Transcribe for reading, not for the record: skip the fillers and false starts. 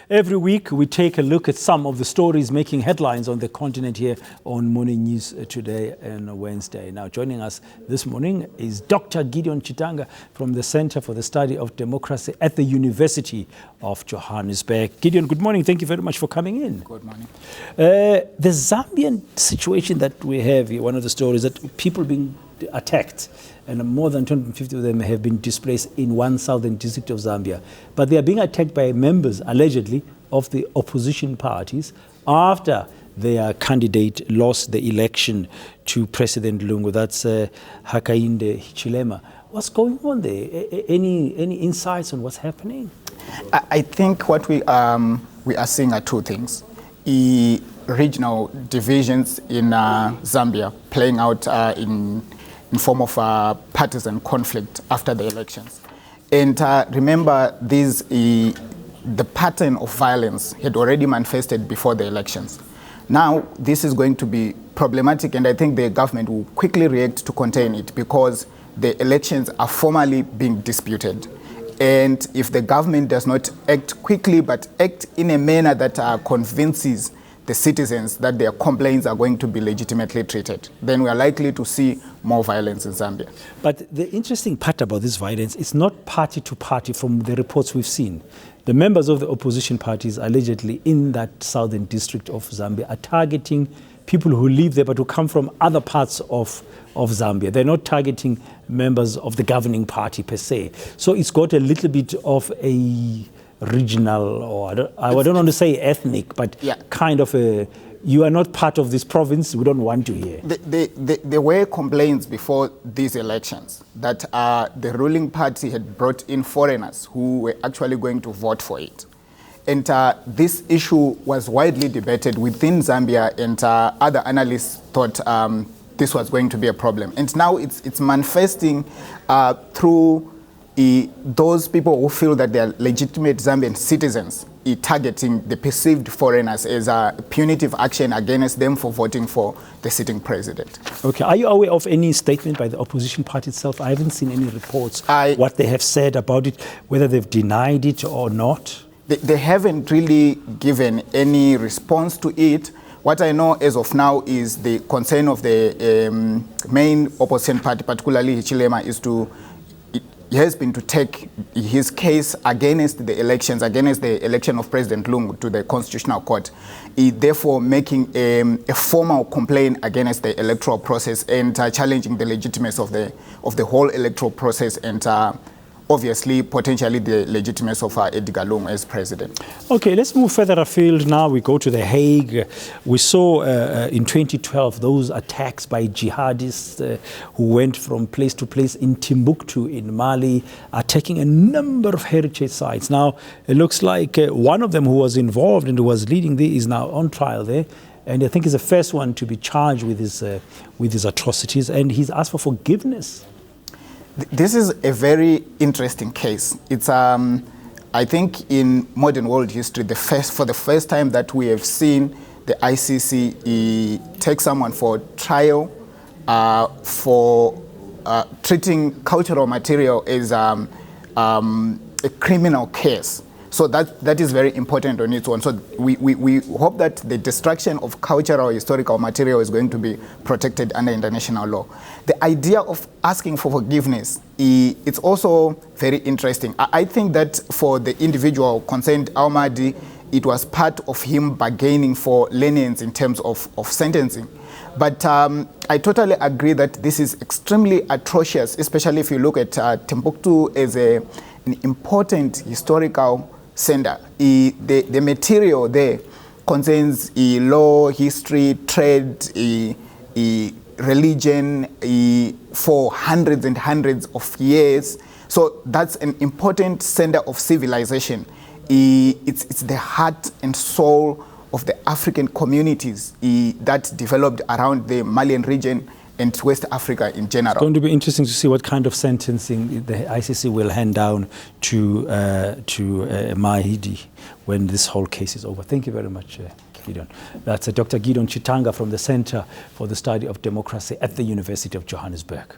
Every week, we take a look at some of the stories making headlines on the continent here on Morning News Today and Wednesday. Now, joining us this morning is Dr. Gideon Chitanga from the Center for the Study of Democracy at the University of Johannesburg. Gideon, good morning. Thank you very much for coming in. Good morning. The Zambian situation that we have here, one of the stories that people being attacked, and more than 250 of them have been displaced in one southern district of Zambia. But they are being attacked by members, allegedly, of the opposition parties after their candidate lost the election to President Lungu. That's Hakainde Hichilema. What's going on there? Any insights on what's happening? I think what we are seeing are two things. Regional divisions in Zambia playing out in form of partisan conflict after the elections. And remember, the pattern of violence had already manifested before the elections. Now, this is going to be problematic, and I think the government will quickly react to contain it because the elections are formally being disputed. And if the government does not act quickly, but act in a manner that convinces the citizens that their complaints are going to be legitimately treated, then we are likely to see more violence in Zambia. But the interesting part about this violence is not party to party from the reports we've seen. The members of the opposition parties allegedly in that southern district of Zambia are targeting people who live there but who come from other parts of Zambia. They're not targeting members of the governing party per se. So it's got a little bit of a regional, or I don't want to say ethnic, but yeah, kind of a, you are not part of this province, we don't want you here. There were complaints before these elections that the ruling party had brought in foreigners who were actually going to vote for it. And this issue was widely debated within Zambia, and other analysts thought this was going to be a problem. And now it's manifesting through those people who feel that they are legitimate Zambian citizens targeting the perceived foreigners as a punitive action against them for voting for the sitting president. Okay, are you aware of any statement by the opposition party itself? I haven't seen any reports what they have said about it, whether they've denied it or not. They haven't really given any response to it. What I know as of now is the concern of the main opposition party, particularly Hichilema, he has been to take his case against the elections, against the election of President Lungu to the Constitutional Court, therefore making a formal complaint against the electoral process and challenging the legitimacy of the whole electoral process and obviously potentially the legitimacy of Edgar Lungu as president. Okay, let's move further afield now. We go to The Hague. We saw in 2012 those attacks by jihadists who went from place to place in Timbuktu in Mali, attacking a number of heritage sites. Now, it looks like one of them who was involved and who was leading there is now on trial there. And I think he's the first one to be charged with his atrocities, and he's asked for forgiveness. This is a very interesting case. It's, I think, in modern world history, for the first time that we have seen the ICC take someone for trial for treating cultural material as a criminal case. So that is very important on its own. So we hope that the destruction of cultural historical material is going to be protected under international law. The idea of asking for forgiveness, it's also very interesting. I think that for the individual concerned, Al-Mahdi, it was part of him bargaining for lenience in terms of sentencing. But I totally agree that this is extremely atrocious, especially if you look at Timbuktu as an important historical center. The material there contains law, history, trade, religion for hundreds and hundreds of years. So that's an important center of civilization. It's the heart and soul of the African communities that developed around the Malian region and West Africa in general. It's going to be interesting to see what kind of sentencing the ICC will hand down to Mahdi when this whole case is over. Thank you very much, Gideon. That's Dr. Gideon Chitanga from the Center for the Study of Democracy at the University of Johannesburg.